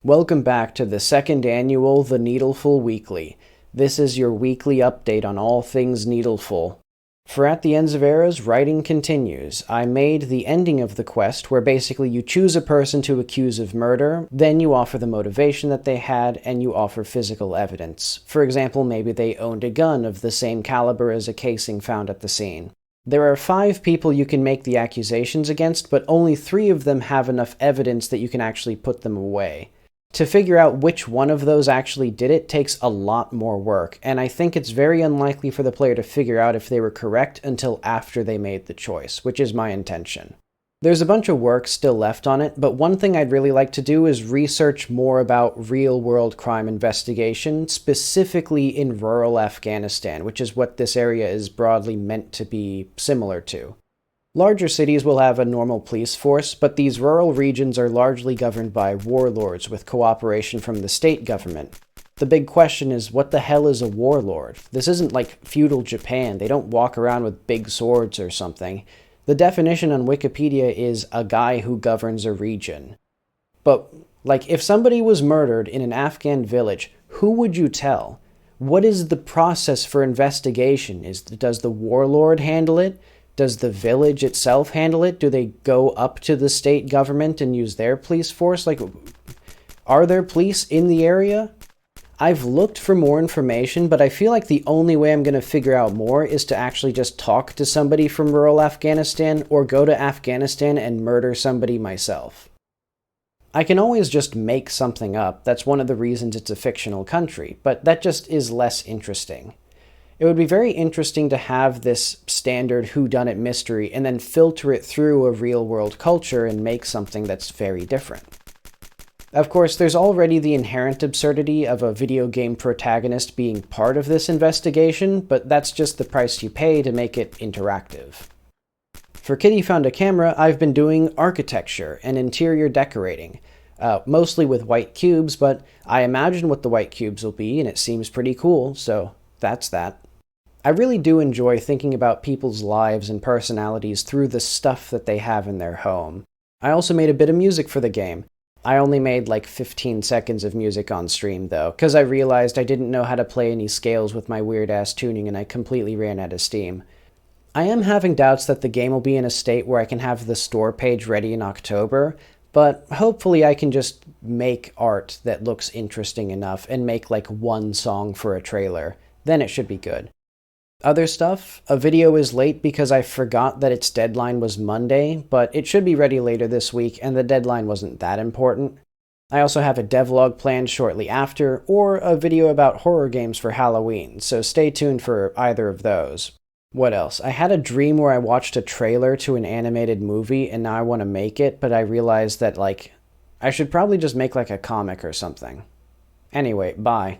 Welcome back to the second annual The Needleful Weekly. This is your weekly update on all things Needleful. For At the Ends of Eras, writing continues. I made the ending of the quest where basically you choose a person to accuse of murder, then you offer the motivation that they had, and you offer physical evidence. For example, maybe they owned a gun of the same caliber as a casing found at the scene. There are 5 people you can make the accusations against, but only 3 of them have enough evidence that you can actually put them away. To figure out which one of those actually did it takes a lot more work, and I think it's very unlikely for the player to figure out if they were correct until after they made the choice, which is my intention. There's a bunch of work still left on it, but one thing I'd really like to do is research more about real-world crime investigation, specifically in rural Afghanistan, which is what this area is broadly meant to be similar to. Larger cities will have a normal police force, but these rural regions are largely governed by warlords with cooperation from the state government. The big question is, what the hell is a warlord? This isn't like feudal Japan. They don't walk around with big swords or something. The definition on Wikipedia is a guy who governs a region. But, if somebody was murdered in an Afghan village, who would you tell? What is the process for investigation? Does the warlord handle it? Does the village itself handle it? Do they go up to the state government and use their police force? Are there police in the area? I've looked for more information, but I feel like the only way I'm going to figure out more is to actually just talk to somebody from rural Afghanistan or go to Afghanistan and murder somebody myself. I can always just make something up. That's one of the reasons it's a fictional country, but that just is less interesting. It would be very interesting to have this standard whodunit mystery and then filter it through a real-world culture and make something that's very different. Of course, there's already the inherent absurdity of a video game protagonist being part of this investigation, but that's just the price you pay to make it interactive. For Kitty Found a Camera, I've been doing architecture and interior decorating, mostly with white cubes, but I imagine what the white cubes will be, and it seems pretty cool, so that's that. I really do enjoy thinking about people's lives and personalities through the stuff that they have in their home. I also made a bit of music for the game. I only made 15 seconds of music on stream though, because I realized I didn't know how to play any scales with my weird-ass tuning and I completely ran out of steam. I am having doubts that the game will be in a state where I can have the store page ready in October, but hopefully I can just make art that looks interesting enough and make one song for a trailer. Then it should be good. Other stuff, a video is late because I forgot that its deadline was Monday, but it should be ready later this week and the deadline wasn't that important. I also have a devlog planned shortly after, or a video about horror games for Halloween, so stay tuned for either of those. What else? I had a dream where I watched a trailer to an animated movie and now I want to make it, but I realized that I should probably just make a comic or something. Anyway, bye.